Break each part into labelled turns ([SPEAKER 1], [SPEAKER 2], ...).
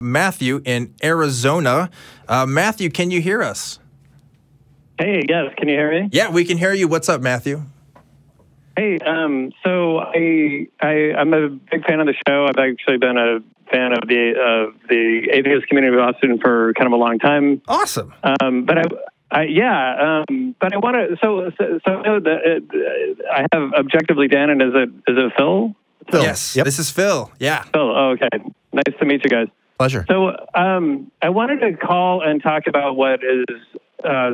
[SPEAKER 1] Matthew in Arizona. Matthew, can you hear us?
[SPEAKER 2] Hey, yes. Can you hear me?
[SPEAKER 1] Yeah, we can hear you. What's up, Matthew?
[SPEAKER 2] Hey, so I'm a big fan of the show. I've actually been a fan of the atheist community of Austin for kind of a long time.
[SPEAKER 1] Awesome.
[SPEAKER 2] But I want to. So I know that I have ObjectivelyDan, and is it Phil?
[SPEAKER 1] Yes. Yep. This is Phil. Yeah.
[SPEAKER 2] Phil. Oh, okay. Nice to meet you guys.
[SPEAKER 1] Pleasure.
[SPEAKER 2] So I wanted to call and talk about what is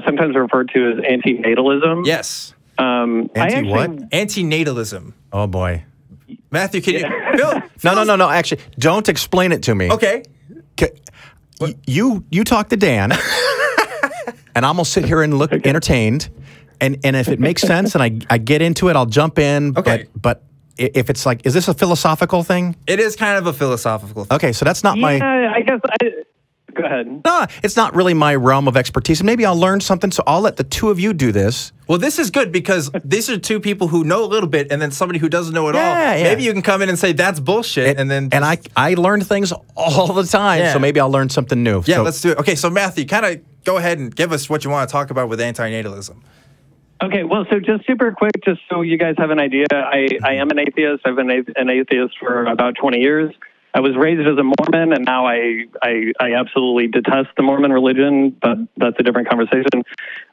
[SPEAKER 2] sometimes referred to as anti-natalism.
[SPEAKER 1] Yes.
[SPEAKER 3] What?
[SPEAKER 1] Anti-natalism.
[SPEAKER 3] Oh boy.
[SPEAKER 1] Matthew, can you? Phil,
[SPEAKER 3] No. Actually, don't explain it to me.
[SPEAKER 1] Okay.
[SPEAKER 3] You talk to Dan, and I'm gonna sit here and look entertained, and if it makes sense and I get into it, I'll jump in.
[SPEAKER 1] Okay.
[SPEAKER 3] But if it's like, is this a philosophical thing?
[SPEAKER 1] It is kind of a philosophical thing.
[SPEAKER 3] Okay, so that's not my.
[SPEAKER 2] Yeah, I guess. Go ahead.
[SPEAKER 3] No, it's not really my realm of expertise. And maybe I'll learn something, so I'll let the two of you do this.
[SPEAKER 1] Well, this is good because these are two people who know a little bit and then somebody who doesn't know at all.
[SPEAKER 3] Yeah.
[SPEAKER 1] Maybe you can come in and say, that's bullshit. And then
[SPEAKER 3] I learn things all the time, so maybe I'll learn something new.
[SPEAKER 1] Yeah,
[SPEAKER 3] so,
[SPEAKER 1] let's do it. Okay, so Matthew, kind of go ahead and give us what you want to talk about with anti-natalism.
[SPEAKER 2] Okay, well, so just super quick, just so you guys have an idea, I am an atheist. I've been an atheist for about 20 years. I was raised as a Mormon, and now I absolutely detest the Mormon religion, but that's a different conversation.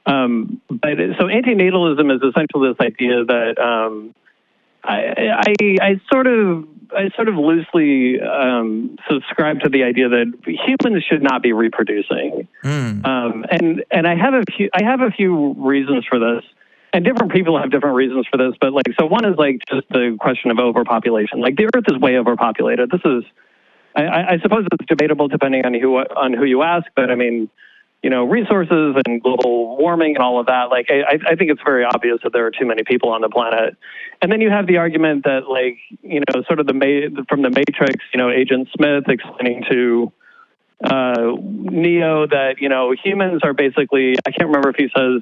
[SPEAKER 2] But so anti-natalism is essentially this idea that I sort of loosely subscribe to the idea that humans should not be reproducing, and I have a few reasons for this. And different people have different reasons for this, but so one is just the question of overpopulation. Like, the Earth is way overpopulated. This is, I suppose it's debatable depending on who you ask, but I mean, resources and global warming and all of that. I think it's very obvious that there are too many people on the planet. And then you have the argument that sort of from the Matrix, Agent Smith explaining to Neo that humans are basically, I can't remember if he says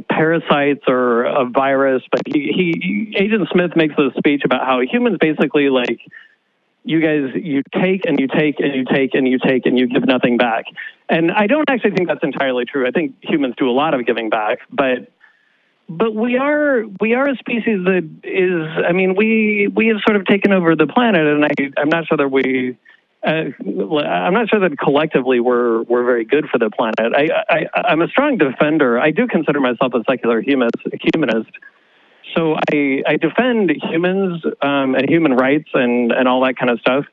[SPEAKER 2] parasites or a virus, but Agent Smith makes this speech about how humans basically you take and you take and you take and you take and you give nothing back. And I don't actually think that's entirely true. I think humans do a lot of giving back, but we are a species that is, I mean, we have sort of taken over the planet, and I'm not sure that I'm not sure that collectively we're very good for the planet. I'm a strong defender. I do consider myself a secular humanist. So I defend humans and human rights and all that kind of stuff.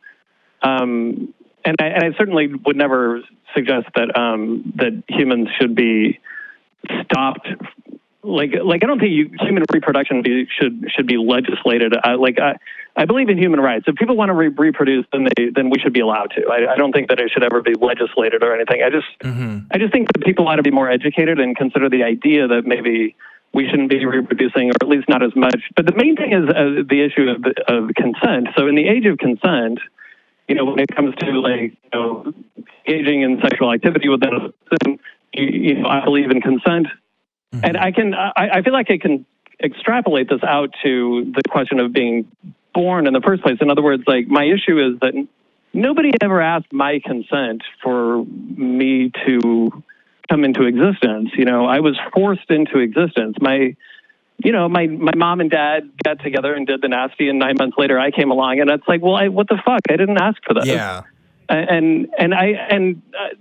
[SPEAKER 2] And I certainly would never suggest that humans should be stopped. I don't think human reproduction should be legislated. I believe in human rights. If people want to reproduce, then we should be allowed to. I don't think that it should ever be legislated or anything. I just think that people ought to be more educated and consider the idea that maybe we shouldn't be reproducing, or at least not as much. But the main thing is the issue of consent. So in the age of consent, when it comes to engaging in sexual activity within a person, I believe in consent. And I feel like I can extrapolate this out to the question of being born in the first place. In other words, my issue is that nobody ever asked my consent for me to come into existence. I was forced into existence. My mom and dad got together and did the nasty, and 9 months later I came along, and it's well, what the fuck? I didn't ask for this.
[SPEAKER 1] Yeah.
[SPEAKER 2] And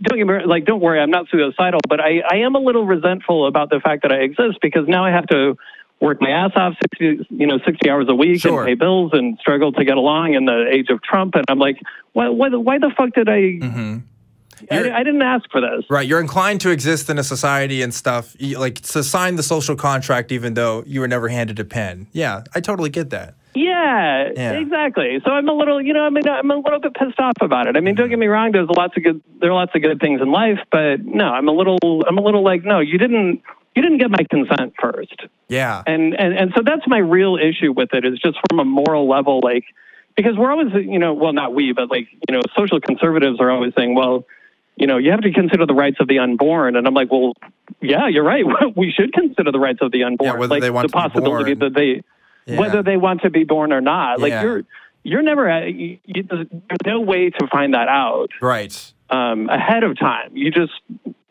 [SPEAKER 2] don't get me, don't worry, I'm not suicidal, but I am a little resentful about the fact that I exist, because now I have to work my ass off 60 hours a week and pay bills and struggle to get along in the age of Trump. And I'm why the fuck did I didn't ask for this. Right.
[SPEAKER 1] You're inclined to exist in a society and stuff, to sign the social contract, even though you were never handed a pen. Yeah, I totally get that.
[SPEAKER 2] Yeah, exactly. So I'm a little, I'm a little bit pissed off about it. I mean, don't get me wrong. There are lots of good things in life, but no, I'm a little no, you didn't get my consent first.
[SPEAKER 1] Yeah.
[SPEAKER 2] And so that's my real issue with it, is just from a moral level, because we're always, well, not we, but social conservatives are always saying, well, you have to consider the rights of the unborn. And I'm well, yeah, you're right. We should consider the rights of the unborn.
[SPEAKER 1] Yeah, whether they want
[SPEAKER 2] the possibility that whether they want to be born or not. you're never there's no way to find that out
[SPEAKER 1] Right.
[SPEAKER 2] ahead of time. You just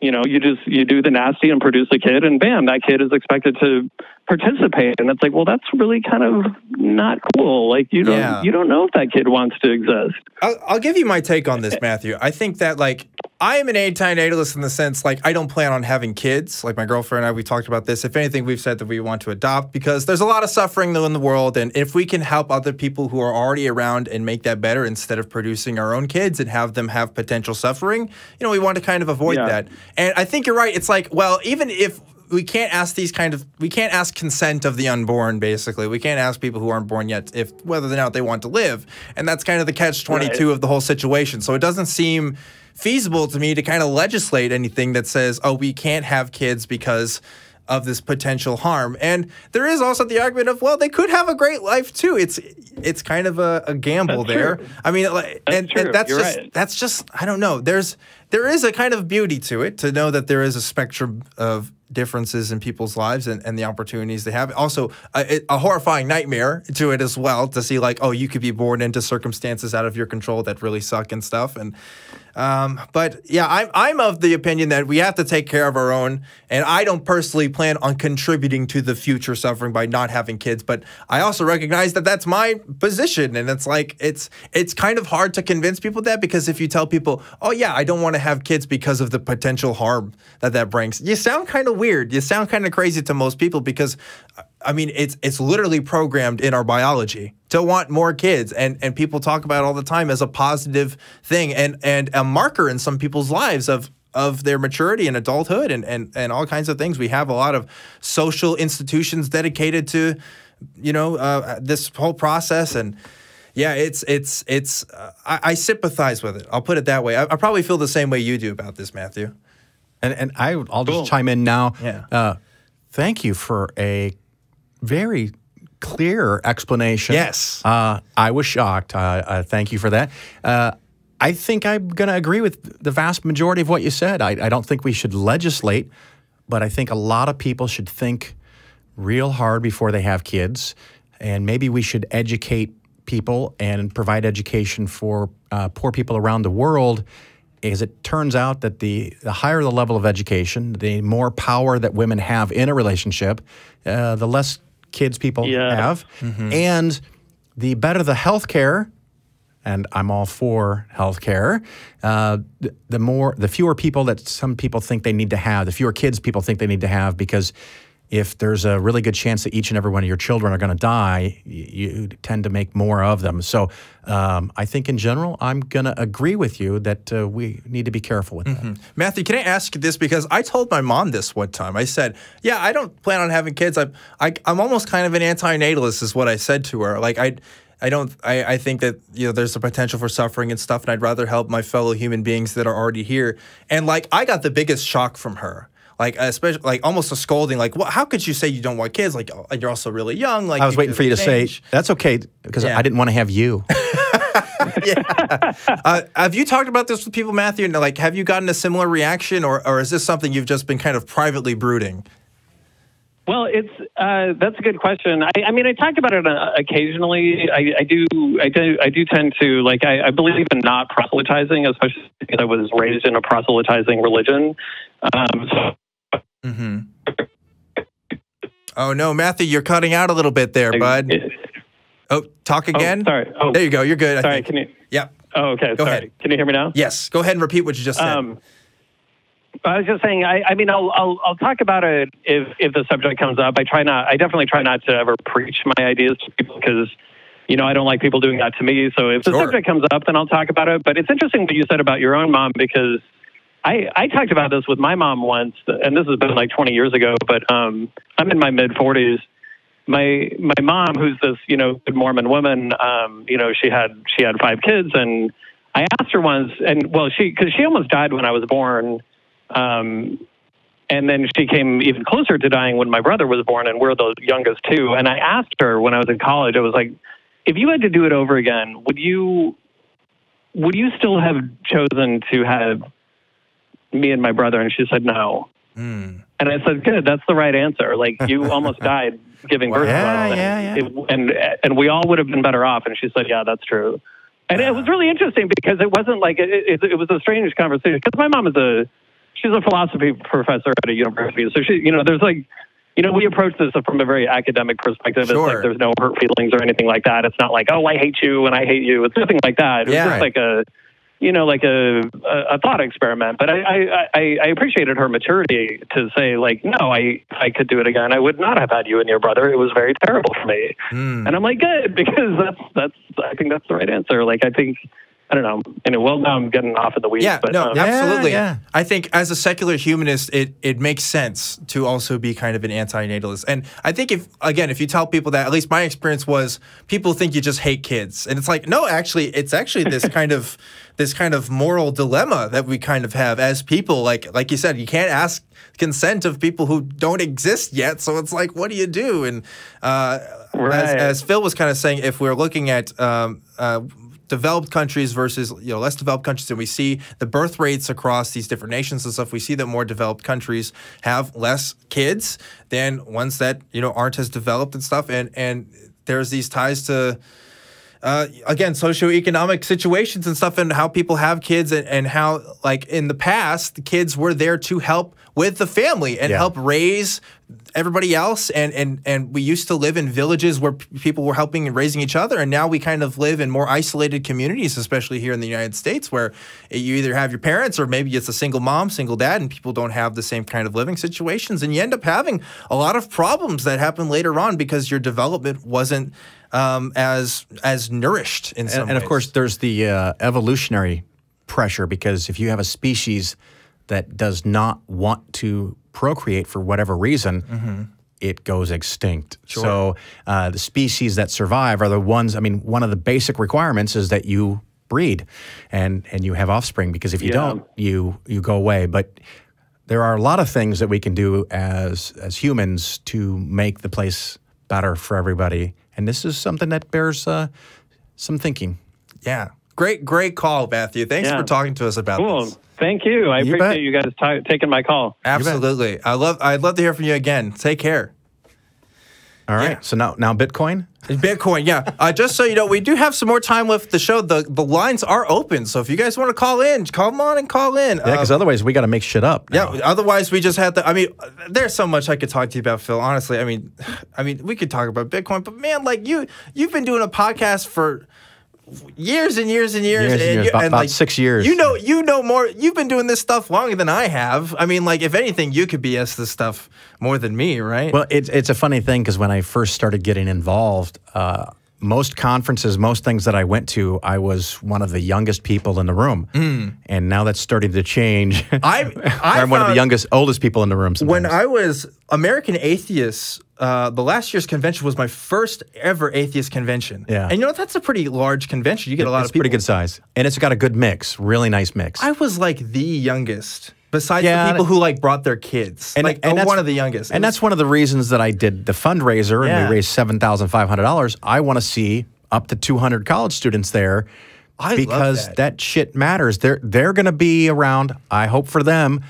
[SPEAKER 2] you do the nasty and produce a kid, and bam, that kid is expected to participate. And it's like, well, that's really kind of not cool. Like you don't know if that kid wants to exist.
[SPEAKER 1] I'll give you my take on this, Matthew. I think that, like, I am an anti-natalist in the sense, like, I don't plan on having kids. Like, my girlfriend and I, we talked about this. If anything, we've said that we want to adopt because there's a lot of suffering though in the world. And if we can help other people who are already around and make that better instead of producing our own kids and have them have potential suffering, you know, we want to kind of avoid that. And I think you're right. It's like, well, even if we can't ask we can't ask consent of the unborn, basically. We can't ask people who aren't born yet whether or not they want to live. And that's kind of the catch-22 of the whole situation. So it doesn't seem feasible to me to kind of legislate anything that says, oh, we can't have kids because of this potential harm. And there is also the argument of, well, they could have a great life too. It's kind of a gamble there.
[SPEAKER 2] True.
[SPEAKER 1] I mean, that's just I don't know. There is a kind of beauty to it, to know that there is a spectrum of differences in people's lives and the opportunities they have. Also, a horrifying nightmare to it as well, to see, like, oh, you could be born into circumstances out of your control that really suck and stuff. And but yeah, I'm of the opinion that we have to take care of our own, and I don't personally plan on contributing to the future suffering by not having kids. But I also recognize that that's my position, and it's like it's kind of hard to convince people that, because if you tell people, oh yeah, I don't want to have kids because of the potential harm that brings, you sound kind of weird. You sound kind of crazy to most people, because I mean, it's literally programmed in our biology to want more kids, and people talk about it all the time as a positive thing and a marker in some people's lives of their maturity and adulthood and all kinds of things. We have a lot of social institutions dedicated to, you know, this whole process. And yeah, I sympathize with it. I'll put it that way. I probably feel the same way you do about this, Matthew.
[SPEAKER 3] And I'll just chime in now.
[SPEAKER 1] Yeah.
[SPEAKER 3] Thank you for a very clear explanation.
[SPEAKER 1] Yes.
[SPEAKER 3] I was shocked. Thank you for that. I think I'm going to agree with the vast majority of what you said. I don't think we should legislate, but I think a lot of people should think real hard before they have kids, and maybe we should educate people and provide education for poor people around the world. As it turns out that the higher the level of education, the more power that women have in a relationship, the less kids people have, and the better the health care, and I'm all for health care, the fewer people that some people think they need to have, the fewer kids people think they need to have, because if there's a really good chance that each and every one of your children are going to die, you tend to make more of them. So I think in general, I'm going to agree with you that we need to be careful with that.
[SPEAKER 1] Matthew, can I ask you this? Because I told my mom this one time. I said, yeah, I don't plan on having kids. I'm almost kind of an anti-natalist is what I said to her. Like, I think that, you know, there's a potential for suffering and stuff, and I'd rather help my fellow human beings that are already here. And, like, I got the biggest shock from her. Like, especially, like, almost a scolding, like, well, how could you say you don't want kids? Like, oh, you're also really young. Like,
[SPEAKER 3] I was waiting for you to say, that's okay, because I didn't want to have you.
[SPEAKER 1] Have you talked about this with people, Matthew? And, like, have you gotten a similar reaction, or is this something you've just been kind of privately brooding?
[SPEAKER 2] Well, that's a good question. I mean, I talk about it occasionally. I do tend to, like, I believe in not proselytizing, especially because I was raised in a proselytizing religion.
[SPEAKER 1] Oh no, Matthew, you're cutting out a little bit there, bud. Oh, talk again.
[SPEAKER 2] Oh, sorry. Oh,
[SPEAKER 1] there you go. You're good.
[SPEAKER 2] Sorry. Can you?
[SPEAKER 1] Yep.
[SPEAKER 2] Oh, okay.
[SPEAKER 1] Go
[SPEAKER 2] sorry.
[SPEAKER 1] ahead.
[SPEAKER 2] Can you hear me now?
[SPEAKER 1] Yes. Go ahead and repeat what you just said.
[SPEAKER 2] I was just saying. I mean, I'll talk about it if the subject comes up. I definitely try not to ever preach my ideas to people, because, you know, I don't like people doing that to me. So if the subject comes up, then I'll talk about it. But it's interesting what you said about your own mom, because I talked about this with my mom once, and this has been like 20 years ago, but I'm in my mid-40s. My mom, who's this, you know, good Mormon woman, you know, she had 5 kids, and I asked her once, and well, because she almost died when I was born, and then she came even closer to dying when my brother was born, and we're the youngest too. And I asked her when I was in college, I was like, if you had to do it over again, would you still have chosen to have me and my brother? And she said no. And I said, good, that's the right answer. Like, you almost died giving birth well. And we all would have been better off. And she said, yeah, that's true. And it was really interesting because it wasn't like, it was a strange conversation. Because my mom she's a philosophy professor at a university. So she, there's like, we approach this from a very academic perspective. Sure. It's like there's no hurt feelings or anything like that. It's not like, oh, I hate you and I hate you. It's nothing like that. It's just like a thought experiment. But I appreciated her maturity to say, like, no, I could do it again. I would not have had you and your brother. It was very terrible for me. And I'm like, good, because I think that's the right answer. Like, I don't know. And well, now I'm getting off of the weeds.
[SPEAKER 1] Yeah,
[SPEAKER 2] but,
[SPEAKER 1] no, absolutely. Yeah. I think as a secular humanist, it makes sense to also be kind of an anti-natalist. And I think if you tell people that, at least my experience was, people think you just hate kids, and it's like, no, actually, it's actually this kind of moral dilemma that we kind of have as people. Like you said, you can't ask consent of people who don't exist yet. So it's like, what do you do? And as Phil was kind of saying, if we're looking at developed countries versus less developed countries, and we see the birth rates across these different nations and stuff, we see that more developed countries have less kids than ones that aren't as developed and stuff, and there's these ties to again, socioeconomic situations and stuff, and how people have kids, and how, like, in the past, the kids were there to help with the family and help raise everybody else. And we used to live in villages where people were helping and raising each other. And now we kind of live in more isolated communities, especially here in the United States, where you either have your parents or maybe it's a single mom, single dad, and people don't have the same kind of living situations. And you end up having a lot of problems that happen later on because your development wasn't as nourished in some ways.
[SPEAKER 3] And of course, there's the evolutionary pressure, because if you have a species that does not want to procreate for whatever reason, it goes extinct. Sure. So the species that survive are the ones, one of the basic requirements is that you breed and you have offspring, because if you don't, you go away. But there are a lot of things that we can do as humans to make the place better for everybody. And this is something that bears some thinking.
[SPEAKER 1] Yeah. Great call, Matthew. Thanks for talking to us about this.
[SPEAKER 2] Thank you. I appreciate you guys taking my call.
[SPEAKER 1] Absolutely. I'd love to hear from you again. Take care.
[SPEAKER 3] All right. Yeah. So now Bitcoin?
[SPEAKER 1] Bitcoin, yeah. Just so you know, we do have some more time left. The show, the lines are open. So if you guys want to call in, come on and call in.
[SPEAKER 3] Yeah, because otherwise we got to make shit up now.
[SPEAKER 1] Yeah, otherwise we just have to. There's so much I could talk to you about, Phil. Honestly, we could talk about Bitcoin, but man, like you've been doing a podcast for years and years and years.
[SPEAKER 3] About 6 years.
[SPEAKER 1] You know more. You've been doing this stuff longer than I have. If anything, you could BS this stuff more than me, right?
[SPEAKER 3] Well, it's a funny thing, because when I first started getting involved, most conferences, most things that I went to, I was one of the youngest people in the room. And now that's starting to change. I'm one of the oldest people in the room sometimes.
[SPEAKER 1] When I was American Atheists, the last year's convention was my first ever atheist convention.
[SPEAKER 3] Yeah.
[SPEAKER 1] And that's a pretty large convention. You get a lot of people.
[SPEAKER 3] It's pretty good size. And it's got a good mix, really nice mix.
[SPEAKER 1] I was like the youngest. Besides the people who brought their kids, and that's one of the youngest,
[SPEAKER 3] and that's one of the reasons that I did the fundraiser, and we raised $7,500. I want to see up to 200 college students there, because that shit matters. They're going to be around. I hope for them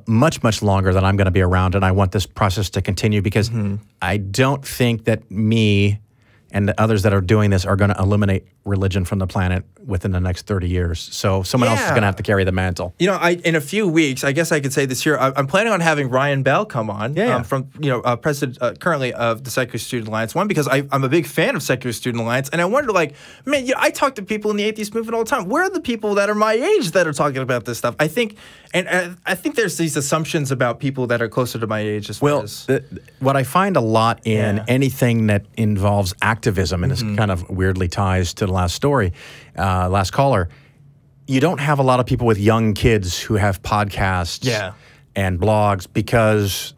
[SPEAKER 3] much longer than I'm going to be around, and I want this process to continue, because I don't think that me and the others that are doing this are going to eliminate religion from the planet within the next 30 years. So someone else is going to have to carry the mantle.
[SPEAKER 1] In a few weeks, I guess I could say this year, I'm planning on having Ryan Bell come on, from president currently of the Secular Student Alliance. One, because I'm a big fan of Secular Student Alliance, and I wonder, man, I talk to people in the atheist movement all the time. Where are the people that are my age that are talking about this stuff? I think there's these assumptions about people that are closer to my age as well.
[SPEAKER 3] What I find a lot in anything that involves activism, and this kind of weirdly ties to the last story, last caller, you don't have a lot of people with young kids who have podcasts and blogs, because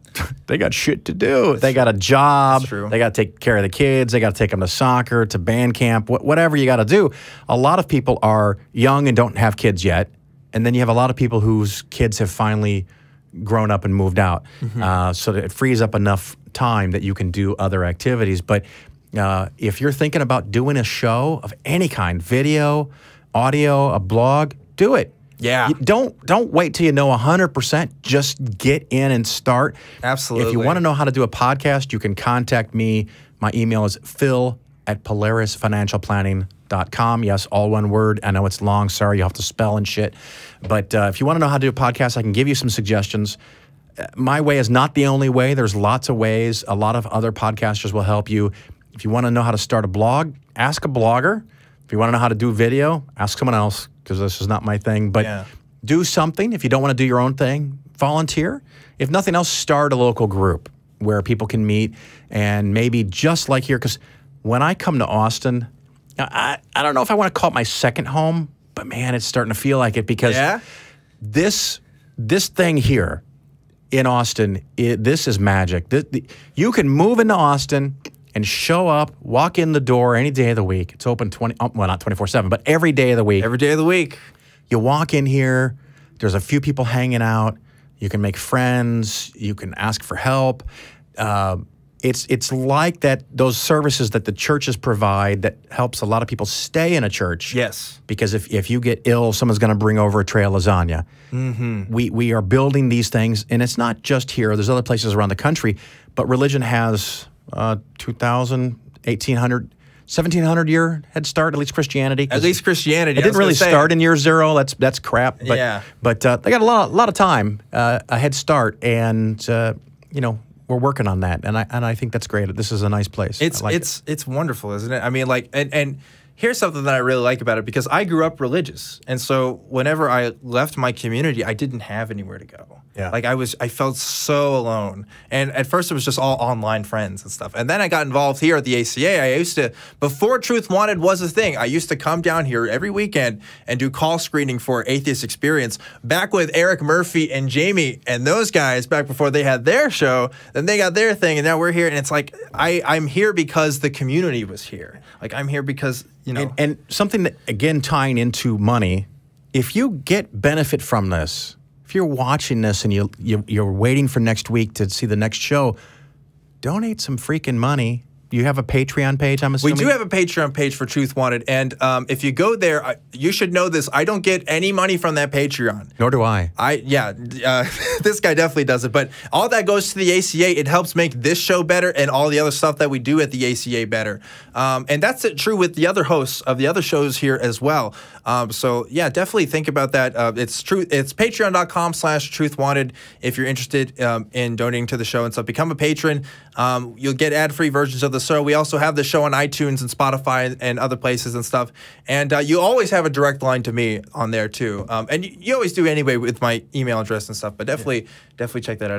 [SPEAKER 3] they got shit to do. They got a job. They got to take care of the kids. They got to take them to soccer, to band camp, whatever you got to do. A lot of people are young and don't have kids yet. And then you have a lot of people whose kids have finally grown up and moved out. So that it frees up enough time that you can do other activities. But if you're thinking about doing a show of any kind, video, audio, a blog, do it.
[SPEAKER 1] Yeah.
[SPEAKER 3] Don't wait till you know 100%. Just get in and start.
[SPEAKER 1] Absolutely.
[SPEAKER 3] If you want to know how to do a podcast, you can contact me. My email is phil@polarisfinancialplanning.com. Yes, all one word. I know it's long. Sorry, you have to spell and shit. But if you want to know how to do a podcast, I can give you some suggestions. My way is not the only way. There's lots of ways. A lot of other podcasters will help you. If you want to know how to start a blog, ask a blogger. If you want to know how to do video, ask someone else, because this is not my thing. But do something. If you don't want to do your own thing, volunteer. If nothing else, start a local group where people can meet, and maybe just like here, because when I come to Austin, I don't know if I want to call it my second home, but man, it's starting to feel like it, because this thing here in Austin, this is magic. You can move into Austin and show up, walk in the door any day of the week. It's open well, not 24/7, but every day of the week.
[SPEAKER 1] Every day of the week.
[SPEAKER 3] You walk in here, there's a few people hanging out. You can make friends. You can ask for help. It's like those services that the churches provide that helps a lot of people stay in a church.
[SPEAKER 1] Yes.
[SPEAKER 3] Because if you get ill, someone's going to bring over a tray of lasagna. We are building these things, and it's not just here. There's other places around the country, but religion has 2,000, 1,800, 1,700-year head start, at least Christianity.
[SPEAKER 1] At least Christianity.
[SPEAKER 3] It didn't really start in year zero. That's crap. But, but they got a lot of time, a head start, and you know, we're working on that, and I think that's great. This is a nice place.
[SPEAKER 1] It's wonderful, isn't it? I mean, like, and here's something that I really like about it, because I grew up religious, and so whenever I left my community, I didn't have anywhere to go. Yeah. Like I felt so alone. And at first it was just all online friends and stuff. And then I got involved here at the ACA. I used to, before Truth Wanted was a thing, I used to come down here every weekend and do call screening for Atheist Experience, back with Eric Murphy and Jamie and those guys back before they had their show. Then they got their thing, and now we're here. And it's like, I'm here because the community was here. Like, I'm here because, you know.
[SPEAKER 3] And something that, again, tying into money, if you get benefit from this, if you're watching this and you're waiting for next week to see the next show, donate some freaking money. You have a Patreon page, I'm assuming?
[SPEAKER 1] We do have a Patreon page for Truth Wanted, and if you go there, you should know this. I don't get any money from that Patreon.
[SPEAKER 3] Nor do I.
[SPEAKER 1] This guy definitely does it, but all that goes to the ACA. It helps make this show better and all the other stuff that we do at the ACA better. And that's true with the other hosts of the other shows here as well. So yeah, definitely think about that. It's patreon.com/truthwanted if you're interested in donating to the show and stuff. Become a patron. You'll get ad-free versions of the show. We also have the show on iTunes and Spotify and other places and stuff. And you always have a direct line to me on there too. And you always do anyway with my email address and stuff. But definitely check that out.